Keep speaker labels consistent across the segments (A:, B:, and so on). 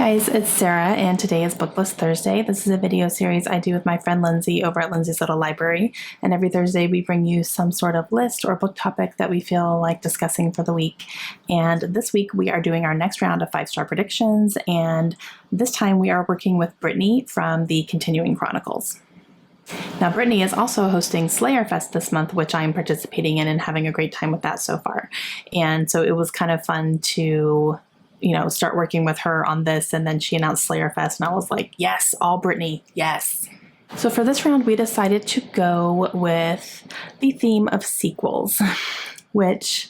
A: guys, it's Sarah, and today is BookList Thursday. This is a video series I do with my friend Lindsey over at Lindsey's Little Library, and every Thursday we bring you some sort of list or book topic that we feel like discussing for the week. And this week we are doing our next round of 5-star predictions, and this time we are working with Brittany from the Continuing Chronicles. Now, Brittany is also hosting Slayer Fest this month, which I'm participating in and having a great time with that so far. And so it was kind of fun to start working with her on this, and then she announced Slayer Fest, and I was like, yes, all Brittany, yes. So for this round, we decided to go with the theme of sequels, which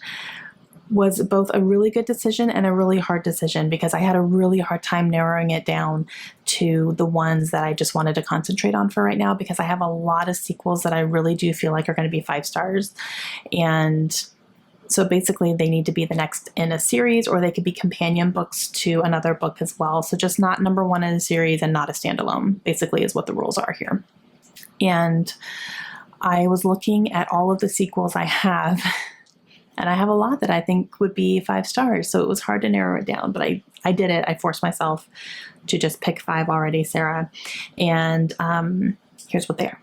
A: was both a really good decision and a really hard decision because I had a really hard time narrowing it down to the ones that I just wanted to concentrate on for right now, because I have a lot of sequels that I really do feel like are going to be 5 stars. And so basically they need to be the next in a series, or they could be companion books to another book as well. So just not number 1 in a series and not a standalone, basically, is what the rules are here. And I was looking at all of the sequels I have, and I have a lot that I think would be 5 stars. So it was hard to narrow it down, but I did it. I forced myself to just pick 5 already, Sarah. And here's what they are.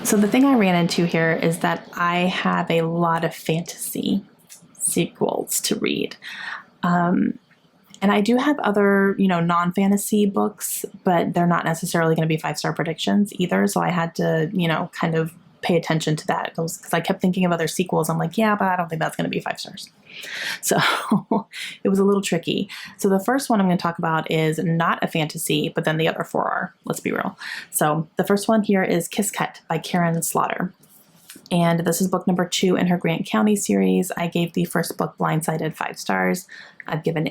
A: So the thing I ran into here is that I have a lot of fantasy sequels to read. And I do have other, non-fantasy books, but they're not necessarily going to be 5-star predictions either. So I had to, kind of pay attention to that, because I kept thinking of other sequels. I'm like, yeah, but I don't think that's going to be 5 stars. So it was a little tricky. So the first one I'm going to talk about is not a fantasy, but then the other 4 are. Let's be real. So the first one here is Kiss Cut by Karen Slaughter. And this is book number 2 in her Grant County series. I gave the first book, Blindsided, 5 stars. I've given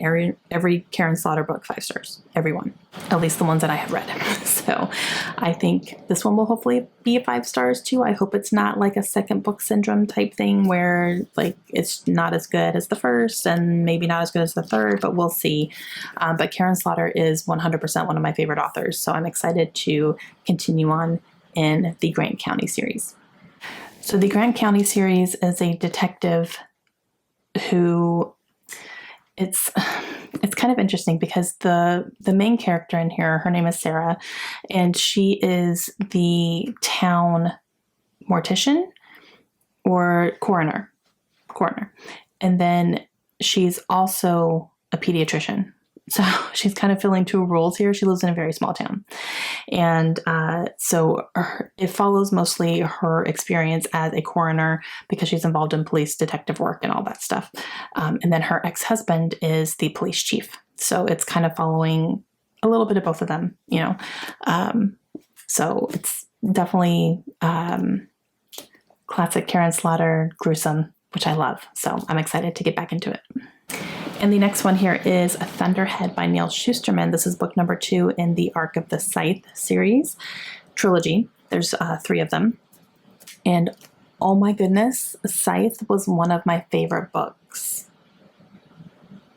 A: every Karen Slaughter book 5 stars. Every one. At least the ones that I have read. So I think this one will hopefully be 5 stars too. I hope it's not like a second book syndrome type thing where it's not as good as the first and maybe not as good as the third, but we'll see. But Karen Slaughter is 100% one of my favorite authors. So I'm excited to continue on in the Grant County series. So the Grant County series is a detective who it's kind of interesting because the main character in here, her name is Sarah, and she is the town mortician or coroner. And then she's also a pediatrician. So she's kind of filling 2 roles here. She lives in a very small town. And so it follows mostly her experience as a coroner because she's involved in police detective work and all that stuff. And then her ex-husband is the police chief. So it's kind of following a little bit of both of them, So it's definitely classic Karen Slaughter, gruesome, which I love. So I'm excited to get back into it. And the next one here is A Thunderhead by Neil Shusterman. This is book number 2 in the Arc of the Scythe series trilogy. There's 3 of them. And oh my goodness, Scythe was one of my favorite books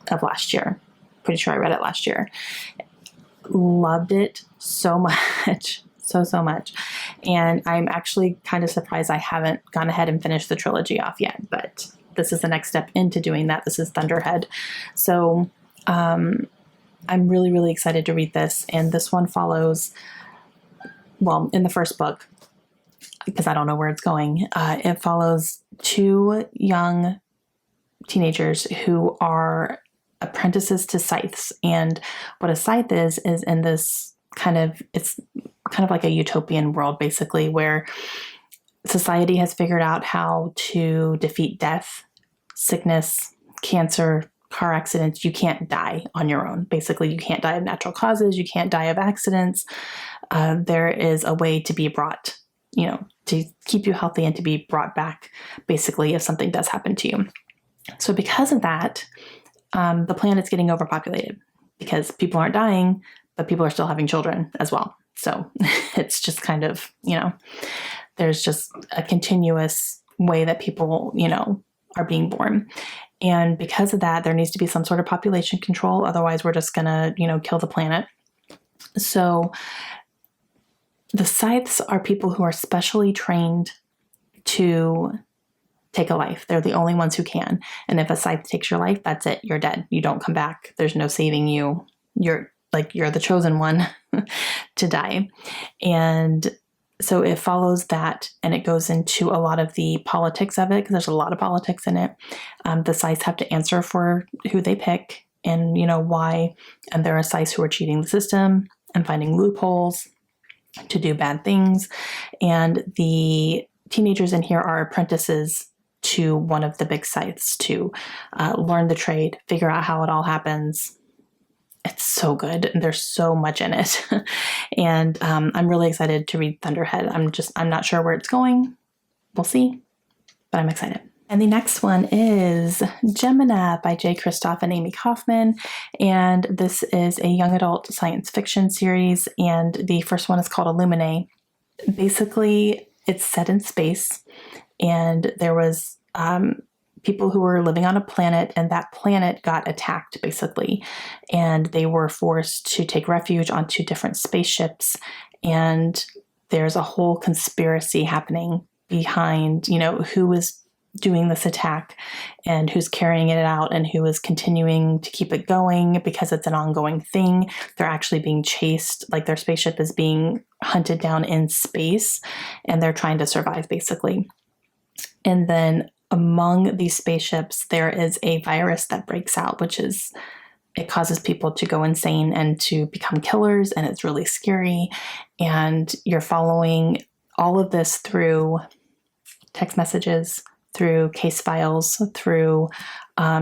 A: of last year. Pretty sure I read it last year. Loved it so much. So much. And I'm actually kind of surprised I haven't gone ahead and finished the trilogy off yet, but this is the next step into doing that. This is Thunderhead. So I'm really, really excited to read this. And this one follows, in the first book, because I don't know where it's going, it follows 2 young teenagers who are apprentices to scythes. And what a scythe is in this it's kind of like a utopian world, basically, where society has figured out how to defeat death, sickness, cancer, car accidents. You can't die on your own. Basically, you can't die of natural causes. You can't die of accidents. There is a way to be brought, to keep you healthy and to be brought back, basically, if something does happen to you. So because of that, the planet's getting overpopulated because people aren't dying, but people are still having children as well. So it's just kind of, there's just a continuous way that people, are being born. And because of that, there needs to be some sort of population control. Otherwise, we're just going to, kill the planet. So the scythes are people who are specially trained to take a life. They're the only ones who can. And if a scythe takes your life, that's it. You're dead. You don't come back. There's no saving you. You're like you're the chosen one to die. And so it follows that, and it goes into a lot of the politics of it, because there's a lot of politics in it. The Scythes have to answer for who they pick and, why. And there are Scythes who are cheating the system and finding loopholes to do bad things. And the teenagers in here are apprentices to one of the big Scythes to learn the trade, figure out how it all happens. It's so good. There's so much in it. And I'm really excited to read Thunderhead. I'm not sure where it's going. We'll see, but I'm excited. And the next one is Gemina by Jay Kristoff and Amy Kaufman. And this is a young adult science fiction series. And the first one is called Illuminae. Basically, it's set in space. And there was people who were living on a planet, and that planet got attacked, basically. And they were forced to take refuge onto different spaceships. And there's a whole conspiracy happening behind, who is doing this attack and who's carrying it out and who is continuing to keep it going because it's an ongoing thing. They're actually being chased, like their spaceship is being hunted down in space, and they're trying to survive, basically. And then among these spaceships, there is a virus that breaks out, it causes people to go insane and to become killers, and it's really scary. And you're following all of this through text messages, through case files, through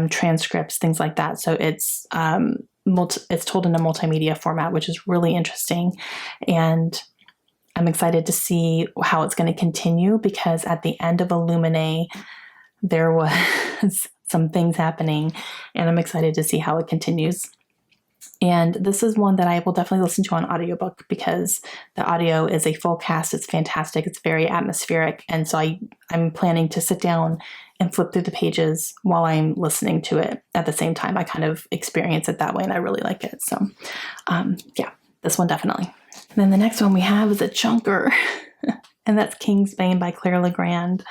A: transcripts, things like that. So it's told in a multimedia format, which is really interesting. And I'm excited to see how it's going to continue, because at the end of Illuminae, there was some things happening, and I'm excited to see how it continues. And this is one that I will definitely listen to on audiobook, because the audio is a full cast. It's fantastic. It's very atmospheric. And so I'm planning to sit down and flip through the pages while I'm listening to it at the same time. I kind of experience it that way, and I really like it. So yeah, this one definitely. And then the next one we have is a chunker, and that's Kingsbane by Claire Legrand.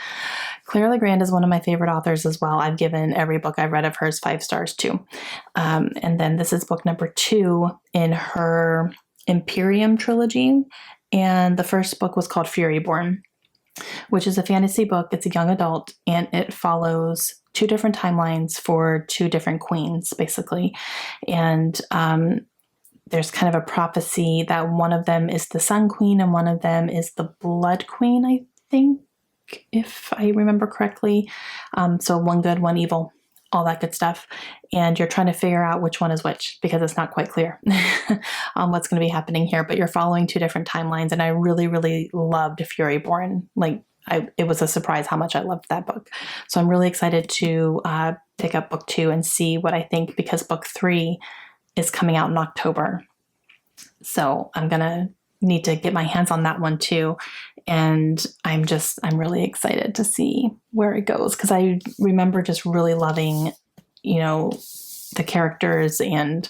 A: Claire Legrand is one of my favorite authors as well. I've given every book I've read of hers 5 stars too. And then this is book number 2 in her Imperium trilogy. And the first book was called Furyborn, which is a fantasy book. It's a young adult, and it follows 2 different timelines for 2 different queens, basically. And there's kind of a prophecy that one of them is the Sun Queen and one of them is the Blood Queen, I think, if I remember correctly. So one good, one evil, all that good stuff. And you're trying to figure out which one is which, because it's not quite clear on what's going to be happening here. But you're following 2 different timelines. And I really, really loved Furyborn. It was a surprise how much I loved that book. So I'm really excited to pick up book 2 and see what I think, because book 3 is coming out in October. So I'm going to need to get my hands on that one too. And I'm really excited to see where it goes, because I remember just really loving, the characters, and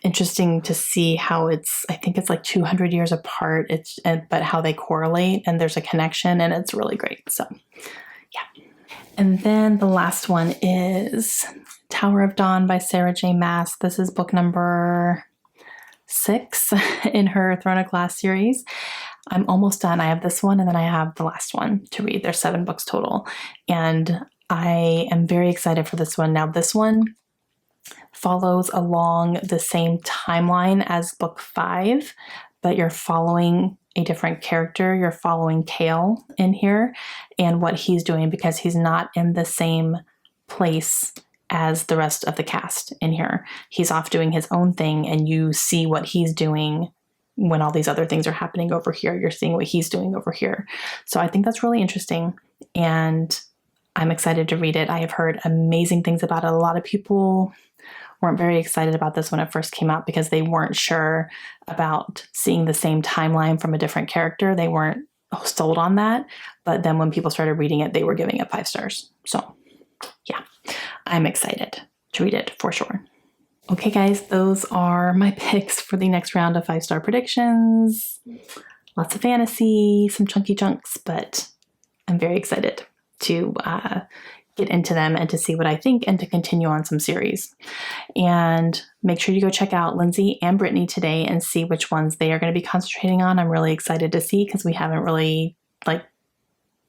A: interesting to see how I think it's like 200 years apart, but how they correlate, and there's a connection, and it's really great. So yeah. And then the last one is Tower of Dawn by Sarah J. Maas. This is book number 6 in her Throne of Glass series. I'm almost done. I have this one, and then I have the last one to read. There's 7 books total. And I am very excited for this one. Now, this one follows along the same timeline as book 5, but you're following a different character. You're following Kale in here and what he's doing, because he's not in the same place as the rest of the cast in here. He's off doing his own thing, and you see what he's doing when all these other things are happening over here. You're seeing what he's doing over here. So I think that's really interesting, and I'm excited to read it. I have heard amazing things about it. A lot of people weren't very excited about this when it first came out, because they weren't sure about seeing the same timeline from a different character. They weren't sold on that. But then when people started reading it, they were giving it 5 stars. So yeah, I'm excited to read it for sure. Okay, guys, those are my picks for the next round of 5-star predictions. Lots of fantasy, some chunky chunks, but I'm very excited to get into them and to see what I think and to continue on some series. And make sure you go check out Lindsey and Brittany today and see which ones they are going to be concentrating on. I'm really excited to see because we haven't really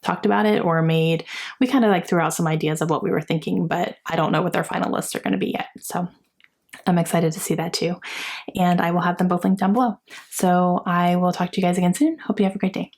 A: talked about it or we kind of threw out some ideas of what we were thinking, but I don't know what their final lists are going to be yet. So I'm excited to see that too. And I will have them both linked down below. So I will talk to you guys again soon. Hope you have a great day.